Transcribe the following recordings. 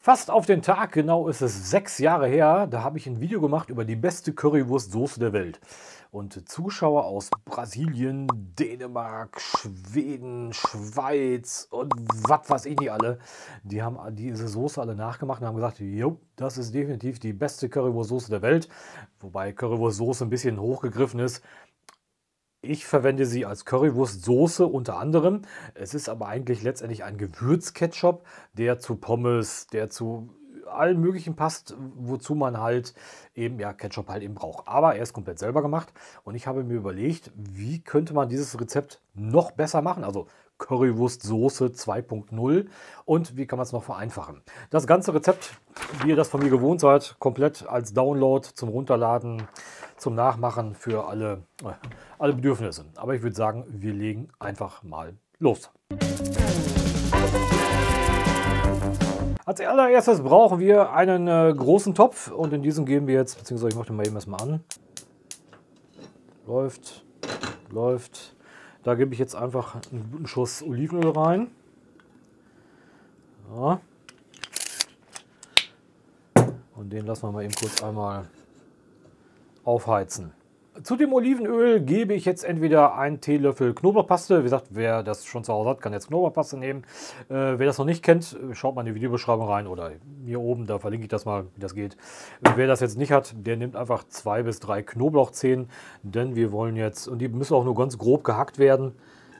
Fast auf den Tag genau ist es 6 Jahre her, da habe ich ein Video gemacht über die beste Currywurstsoße der Welt. Und Zuschauer aus Brasilien, Dänemark, Schweden, Schweiz und was weiß ich nicht alle, die haben diese Soße alle nachgemacht und haben gesagt, jo, das ist definitiv die beste Currywurstsoße der Welt. Wobei Currywurstsoße ein bisschen hochgegriffen ist. Ich verwende sie als Currywurstsoße unter anderem. Es ist aber eigentlich letztendlich ein Gewürzketchup, der zu Pommes, der zu allen möglichen passt, wozu man halt eben ja Ketchup halt eben braucht. Aber er ist komplett selber gemacht und ich habe mir überlegt, wie könnte man dieses Rezept noch besser machen? Also Currywurstsoße 2.0 und wie kann man es noch vereinfachen? Das ganze Rezept, wie ihr das von mir gewohnt seid, komplett als Download zum Runterladen, zum Nachmachen für alle Bedürfnisse. Aber ich würde sagen, wir legen einfach mal los. Als allererstes brauchen wir einen großen Topf und in diesen geben wir jetzt, beziehungsweise ich mache den mal eben erstmal an. Läuft, läuft. Da gebe ich jetzt einfach einen guten Schuss Olivenöl rein. Ja. Und den lassen wir mal eben kurz einmal aufheizen. Zu dem Olivenöl gebe ich jetzt entweder einen Teelöffel Knoblauchpaste. Wie gesagt, wer das schon zu Hause hat, kann jetzt Knoblauchpaste nehmen. Wer das noch nicht kennt, schaut mal in die Videobeschreibung rein oder hier oben, da verlinke ich das mal, wie das geht. Wer das jetzt nicht hat, der nimmt einfach 2 bis 3 Knoblauchzehen, denn wir wollen jetzt, und die müssen auch nur ganz grob gehackt werden,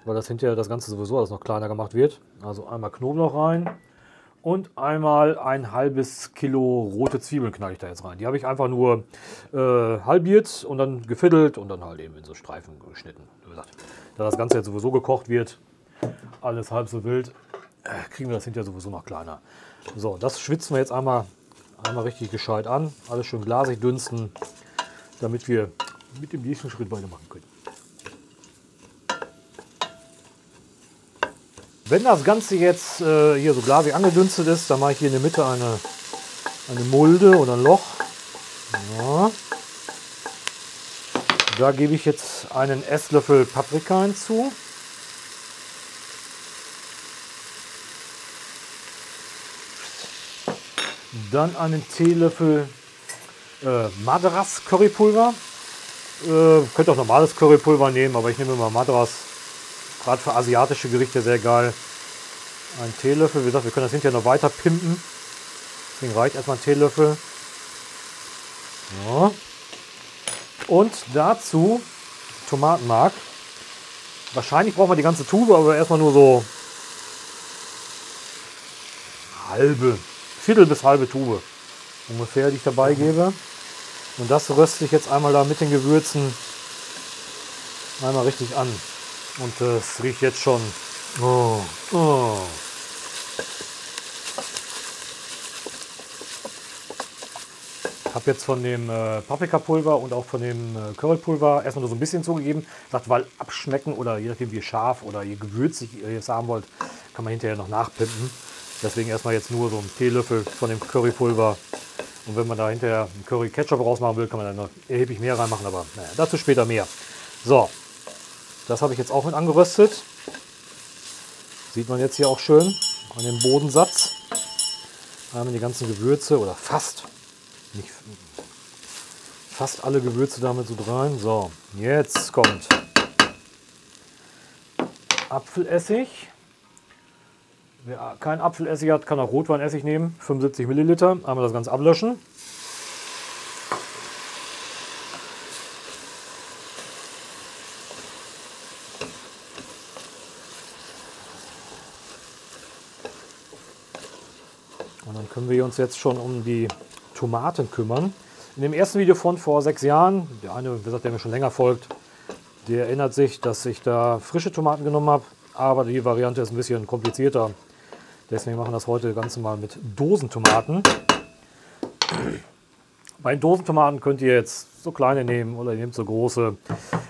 weil das hinterher das Ganze sowieso alles noch kleiner gemacht wird. Also einmal Knoblauch rein. Und einmal ein halbes Kilo rote Zwiebeln knall ich da jetzt rein. Die habe ich einfach nur halbiert und dann gefiddelt und dann halt eben in so Streifen geschnitten. Wie gesagt, da das Ganze jetzt sowieso gekocht wird, alles halb so wild, kriegen wir das hinterher sowieso noch kleiner. So, das schwitzen wir jetzt einmal richtig gescheit an. Alles schön glasig dünsten, damit wir mit dem nächsten Schritt weitermachen können. Wenn das Ganze jetzt hier so glasig angedünstet ist, dann mache ich hier in der Mitte eine Mulde oder ein Loch. Ja. Da gebe ich jetzt einen Esslöffel Paprika hinzu. Dann einen Teelöffel Madras Currypulver. Könnt auch normales Currypulver nehmen, aber ich nehme immer Madras. Gerade für asiatische Gerichte sehr geil. Ein Teelöffel, wie gesagt, wir können das hinterher noch weiter pimpen. Deswegen reicht erstmal ein Teelöffel. Ja. Und dazu Tomatenmark. Wahrscheinlich brauchen wir die ganze Tube, aber erstmal nur so Viertel bis halbe Tube ungefähr, die ich dabei gebe. Und das röste ich jetzt einmal da mit den Gewürzen einmal richtig an. Und es riecht jetzt schon. Oh, oh. Ich habe jetzt von dem Paprikapulver und auch von dem Currypulver erstmal nur so ein bisschen zugegeben. Sagt, weil abschmecken oder je nachdem wie scharf oder je gewürzig ihr es haben wollt, kann man hinterher noch nachpimpen. Deswegen erstmal jetzt nur so einen Teelöffel von dem Currypulver. Und wenn man da hinterher einen Curry-Ketchup rausmachen will, kann man da noch erheblich mehr reinmachen. Aber naja, dazu später mehr. So. Das habe ich jetzt auch mit angeröstet. Sieht man jetzt hier auch schön an dem Bodensatz. Einmal die ganzen Gewürze oder fast alle Gewürze damit so rein. So, jetzt kommt Apfelessig. Wer keinen Apfelessig hat, kann auch Rotweinessig nehmen. 75 Milliliter. Einmal das Ganze ablöschen. Und dann können wir uns jetzt schon um die Tomaten kümmern. In dem ersten Video von vor 6 Jahren, der eine, wie gesagt, der mir schon länger folgt, der erinnert sich, dass ich da frische Tomaten genommen habe. Aber die Variante ist ein bisschen komplizierter. Deswegen machen wir das heute Ganze mal mit Dosentomaten. Bei den Dosentomaten könnt ihr jetzt so kleine nehmen oder ihr nehmt so große.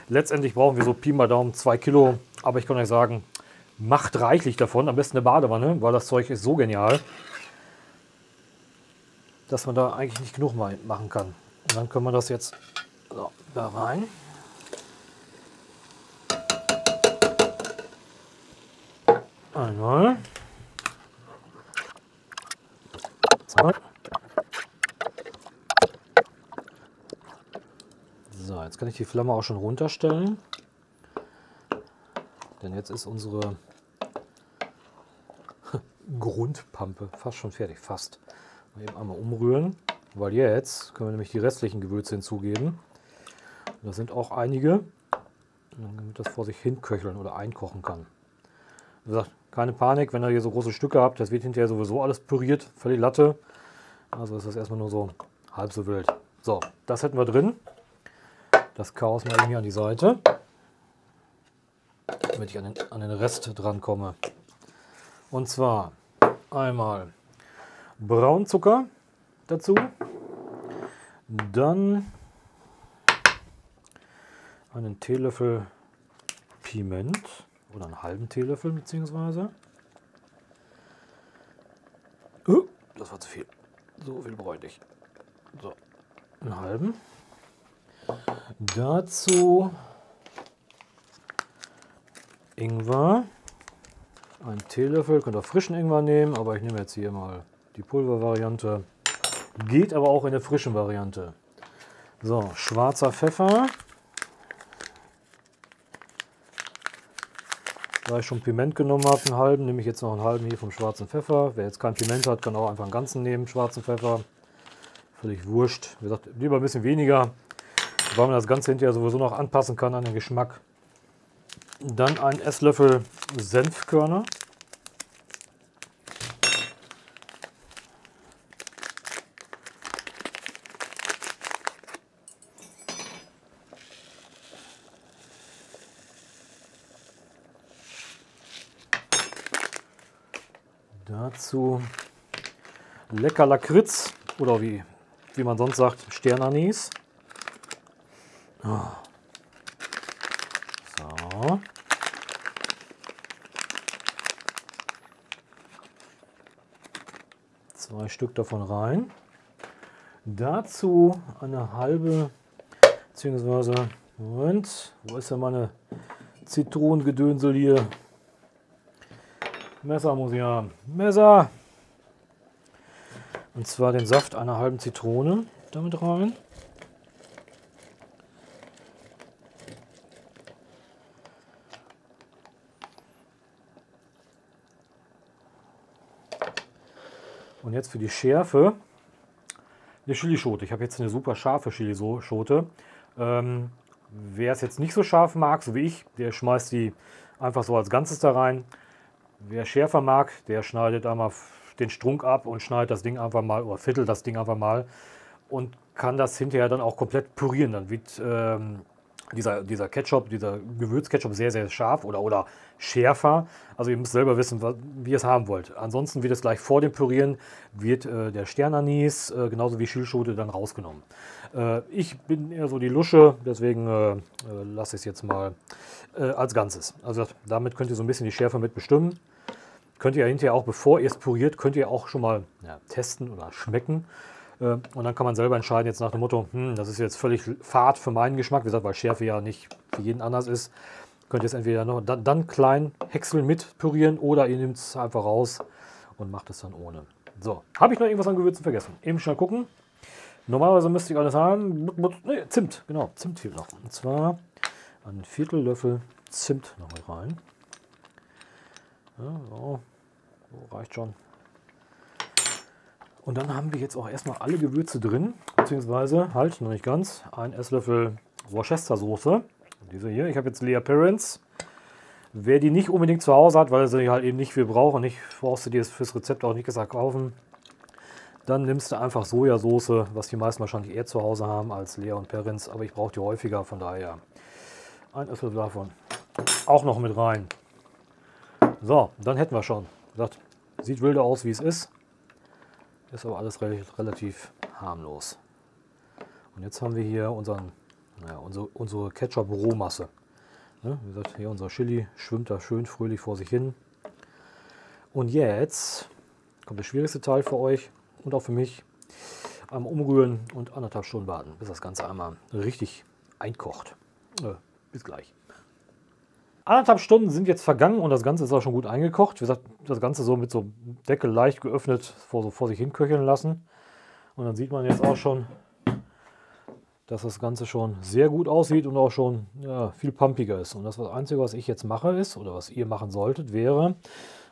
Letztendlich brauchen wir so Pi mal Daumen 2 Kilo. Aber ich kann euch sagen, macht reichlich davon. Am besten eine Badewanne, weil das Zeug ist so genial, dass man da eigentlich nicht genug machen kann. Und dann können wir das jetzt so, da rein. Einmal. So, jetzt kann ich die Flamme auch schon runterstellen. Denn jetzt ist unsere Grundpampe fast schon fertig. Fast. Mal eben einmal umrühren, weil jetzt können wir nämlich die restlichen Gewürze hinzugeben. Das sind auch einige, damit das vor sich hin köcheln oder einkochen kann. Wie gesagt, keine Panik, wenn ihr hier so große Stücke habt, das wird hinterher sowieso alles püriert, völlig Latte. Also ist das erstmal nur so halb so wild. So, das hätten wir drin. Das Chaos mal eben hier an die Seite, damit ich an den Rest dran komme. Und zwar einmal Braunzucker dazu, dann einen Teelöffel Piment oder einen halben Teelöffel beziehungsweise. Das war zu viel. So viel bräuchte ich. So, einen halben. Dazu Ingwer. Ein Teelöffel, könnt ihr frischen Ingwer nehmen, aber ich nehme jetzt hier mal die Pulvervariante. Geht aber auch in der frischen Variante. So, schwarzer Pfeffer. Da ich schon Piment genommen habe, einen halben, nehme ich jetzt noch einen halben hier vom schwarzen Pfeffer. Wer jetzt kein Piment hat, kann auch einfach einen ganzen nehmen, schwarzen Pfeffer. Völlig wurscht. Wie gesagt, lieber ein bisschen weniger, weil man das Ganze hinterher sowieso noch anpassen kann an den Geschmack. Dann ein Esslöffel Senfkörner. Dazu lecker Lakritz oder wie man sonst sagt, Sternanis. Oh. So. Zwei Stück davon rein. Dazu eine halbe, beziehungsweise, Moment, wo ist denn meine Zitronengedönsel hier? Messer muss ich haben. Messer! Und zwar den Saft einer halben Zitrone damit rein. Und jetzt für die Schärfe eine Chilischote. Ich habe jetzt eine super scharfe Chilischote. Wer es jetzt nicht so scharf mag, so wie ich, der schmeißt die einfach so als Ganzes da rein. Wer schärfer mag, der schneidet einmal den Strunk ab und schneidet das Ding einfach mal oder viertelt das Ding einfach mal und kann das hinterher dann auch komplett pürieren. Dann wird dieser Ketchup, dieser Gewürzketchup sehr, sehr scharf oder schärfer. Also ihr müsst selber wissen, wie ihr es haben wollt. Ansonsten wird es gleich vor dem Pürieren, wird der Sternanis genauso wie Chilischote dann rausgenommen. Ich bin eher so die Lusche, deswegen lasse ich es jetzt mal als Ganzes. Also damit könnt ihr so ein bisschen die Schärfe mit bestimmen. Könnt ihr hinterher auch, bevor ihr es püriert, könnt ihr auch schon mal testen oder schmecken. Und dann kann man selber entscheiden, jetzt nach dem Motto, das ist jetzt völlig fad für meinen Geschmack, wie gesagt, weil Schärfe ja nicht für jeden anders ist. Könnt ihr es entweder noch dann klein häckseln mit pürieren oder ihr nehmt es einfach raus und macht es dann ohne. So, habe ich noch irgendwas an Gewürzen vergessen? Eben schnell gucken. Normalerweise müsste ich alles haben. Nee, Zimt, genau, Zimt fehlt noch. Und zwar einen Viertellöffel Zimt noch mit rein. Ja, so reicht schon. Und dann haben wir jetzt auch erstmal alle Gewürze drin, beziehungsweise halt noch nicht ganz, ein Esslöffel Worcestersoße. Diese hier, ich habe jetzt Lea Perrins. Wer die nicht unbedingt zu Hause hat, weil sie halt eben nicht viel braucht und nicht brauchst du dir fürs Rezept auch nicht gesagt kaufen, dann nimmst du einfach Sojasauce, was die meisten wahrscheinlich eher zu Hause haben als Lea und Perrins, aber ich brauche die häufiger, von daher ein Esslöffel davon auch noch mit rein. So, dann hätten wir schon. Wie gesagt, sieht wilder aus, wie es ist. Ist aber alles relativ harmlos. Und jetzt haben wir hier unsere Ketchup-Rohmasse. Ja, wie gesagt, hier unser Chili schwimmt da schön fröhlich vor sich hin. Und jetzt kommt der schwierigste Teil für euch und auch für mich. Einmal umrühren und 1,5 Stunden warten, bis das Ganze einmal richtig einkocht. Bis gleich. 1,5 Stunden sind jetzt vergangen und das Ganze ist auch schon gut eingekocht. Wie gesagt, das Ganze so mit so Deckel leicht geöffnet vor sich hin köcheln lassen. Und dann sieht man jetzt auch schon, dass das Ganze schon sehr gut aussieht und auch schon viel pumpiger ist. Und das Einzige, was ich jetzt mache ist, oder was ihr machen solltet, wäre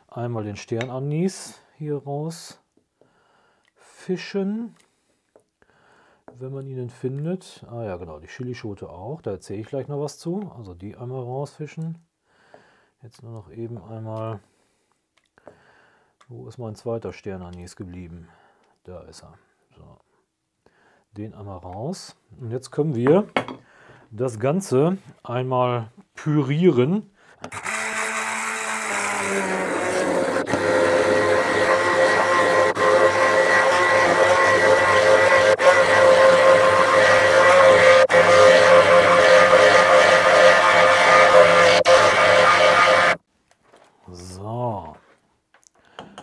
einmal den Sternanis hier raus fischen, wenn man ihn denn findet. Ah ja, genau, die Chilischote auch, da erzähle ich gleich noch was zu. Also die einmal rausfischen. Jetzt nur noch eben einmal, wo ist mein zweiter Sternanis geblieben? Da ist er. So. Den einmal raus. Und jetzt können wir das Ganze einmal pürieren. So.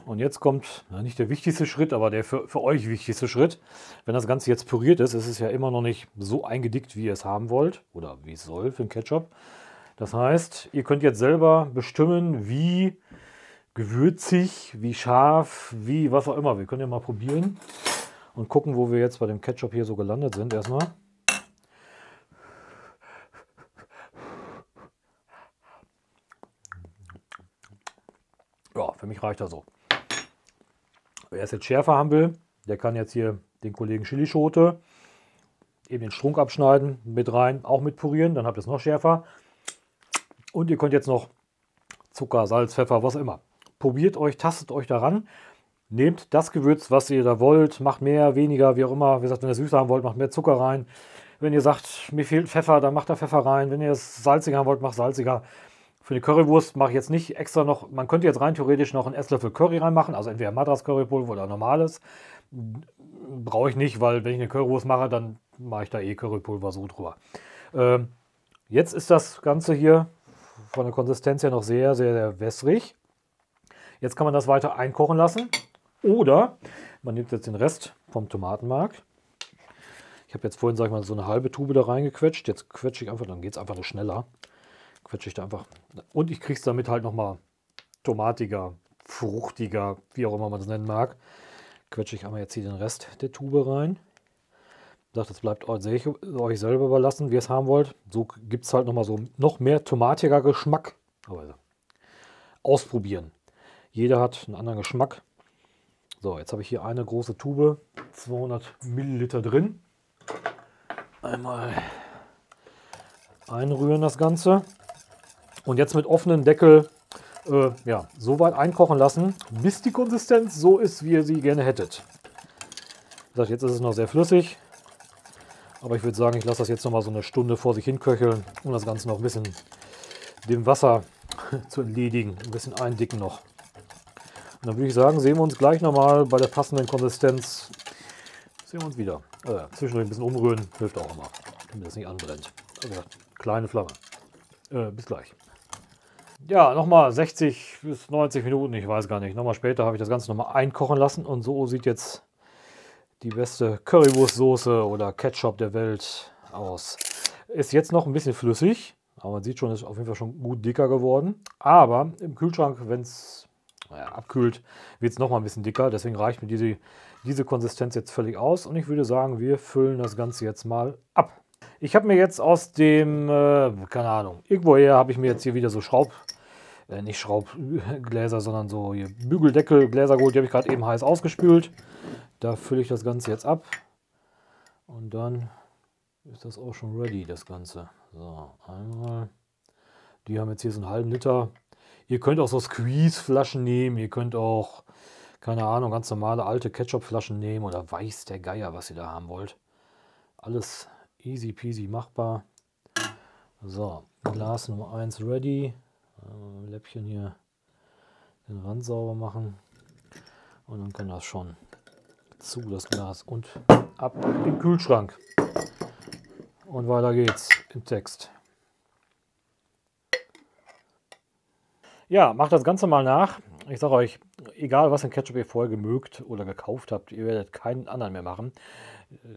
Und jetzt kommt nicht der wichtigste Schritt, aber der für euch wichtigste Schritt. Wenn das Ganze jetzt püriert ist, ist es ja immer noch nicht so eingedickt, wie ihr es haben wollt oder wie es soll für den Ketchup. Das heißt, ihr könnt jetzt selber bestimmen, wie gewürzig, wie scharf, wie was auch immer. Wir können ja mal probieren und gucken, wo wir jetzt bei dem Ketchup hier so gelandet sind erstmal. Ja, für mich reicht das so. Wer es jetzt schärfer haben will, der kann jetzt hier den Kollegen Chilischote eben den Strunk abschneiden, mit rein, auch mit pürieren, dann habt ihr es noch schärfer. Und ihr könnt jetzt noch Zucker, Salz, Pfeffer, was immer. Probiert euch, tastet euch daran. Nehmt das Gewürz, was ihr da wollt, macht mehr, weniger, wie auch immer. Wie gesagt, wenn ihr süß haben wollt, macht mehr Zucker rein. Wenn ihr sagt, mir fehlt Pfeffer, dann macht da Pfeffer rein. Wenn ihr es salziger haben wollt, macht salziger. Für die Currywurst mache ich jetzt nicht extra noch, man könnte jetzt rein theoretisch noch einen Esslöffel Curry reinmachen, also entweder Madras Currypulver oder normales. Brauche ich nicht, weil wenn ich eine Currywurst mache, dann mache ich da eh Currypulver so drüber. Jetzt ist das Ganze hier von der Konsistenz her noch sehr, sehr, sehr wässrig. Jetzt kann man das weiter einkochen lassen. Oder man nimmt jetzt den Rest vom Tomatenmark. Ich habe jetzt vorhin, sag ich mal, so eine halbe Tube da reingequetscht. Jetzt quetsche ich einfach, dann geht es einfach nur schneller. Quetsche ich da einfach. Und ich kriege es damit halt nochmal tomatiger, fruchtiger, wie auch immer man das nennen mag. Quetsche ich einmal jetzt hier den Rest der Tube rein. Das bleibt euch selber überlassen, wie ihr es haben wollt. So gibt es halt nochmal so noch mehr tomatiger Geschmack. Aber ausprobieren. Jeder hat einen anderen Geschmack. So, jetzt habe ich hier eine große Tube, 200 Milliliter drin. Einmal einrühren das Ganze. Und jetzt mit offenem Deckel ja, so weit einkochen lassen, bis die Konsistenz so ist, wie ihr sie gerne hättet. Wie gesagt, jetzt ist es noch sehr flüssig. Aber ich würde sagen, ich lasse das jetzt noch mal so eine Stunde vor sich hin köcheln, um das Ganze noch ein bisschen dem Wasser zu entledigen. Ein bisschen eindicken noch. Und dann würde ich sagen, sehen wir uns gleich nochmal bei der passenden Konsistenz. Sehen wir uns wieder. Zwischendurch ein bisschen umrühren, hilft auch immer, damit es nicht anbrennt. Also, kleine Flamme. Bis gleich. Ja, nochmal 60 bis 90 Minuten, ich weiß gar nicht. Nochmal später habe ich das Ganze nochmal einkochen lassen. Und so sieht jetzt die beste Currywurstsoße oder Ketchup der Welt aus. Ist jetzt noch ein bisschen flüssig, aber man sieht schon, ist auf jeden Fall schon gut dicker geworden. Aber im Kühlschrank, wenn es abkühlt, wird es noch mal ein bisschen dicker. Deswegen reicht mir diese Konsistenz jetzt völlig aus. Und ich würde sagen, wir füllen das Ganze jetzt mal ab. Ich habe mir jetzt aus dem, keine Ahnung, irgendwoher habe ich mir jetzt hier wieder so nicht Schraubgläser, sondern so hier Bügeldeckelgläser geholt. Die habe ich gerade eben heiß ausgespült. Da fülle ich das Ganze jetzt ab. Und dann ist das auch schon ready, das Ganze. So, einmal. Die haben jetzt hier so einen halben Liter. Ihr könnt auch so Squeeze-Flaschen nehmen. Ihr könnt auch, keine Ahnung, ganz normale alte Ketchup-Flaschen nehmen. Oder weiß der Geier, was ihr da haben wollt. Alles easy peasy machbar. So, Glas Nummer 1 ready. Läppchen hier den Rand sauber machen. Und dann kann das schon zu, das Glas, und ab im Kühlschrank. Und weiter geht's im Text. Ja, macht das Ganze mal nach. Ich sage euch, egal was an Ketchup ihr vorher gemögt oder gekauft habt, ihr werdet keinen anderen mehr machen.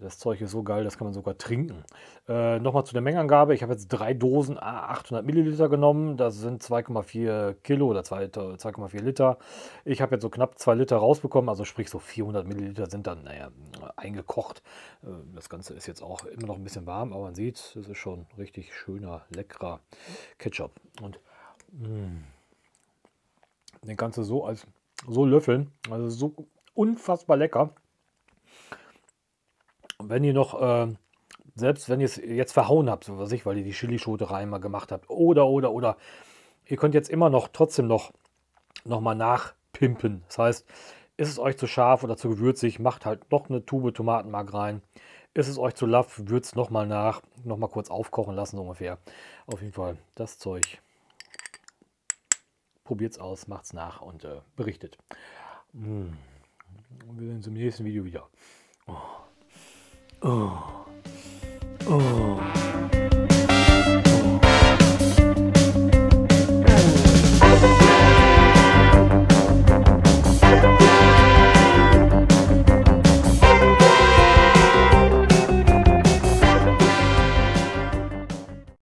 Das Zeug ist so geil, das kann man sogar trinken. Nochmal zu der Mengenangabe. Ich habe jetzt 3 Dosen 800 Milliliter genommen. Das sind 2,4 Kilo oder 2,4 Liter. Ich habe jetzt so knapp 2 Liter rausbekommen. Also sprich so 400 Milliliter sind dann, naja, eingekocht. Das Ganze ist jetzt auch immer noch ein bisschen warm, aber man sieht, es ist schon richtig schöner, leckerer Ketchup. Und den kannst du so löffeln. Also so unfassbar lecker. Und wenn ihr noch, selbst wenn ihr es jetzt verhauen habt, so was ich, weil ihr die Chilischote rein mal gemacht habt, oder, ihr könnt jetzt immer noch, trotzdem noch mal nachpimpen. Das heißt, ist es euch zu scharf oder zu gewürzig, macht halt noch eine Tube Tomatenmark rein. Ist es euch zu laff, würzt noch mal nach, noch mal kurz aufkochen lassen, so ungefähr. Auf jeden Fall das Zeug. Probiert es aus, macht's nach und berichtet. Wir sehen uns im nächsten Video wieder. Oh. Oh. Oh.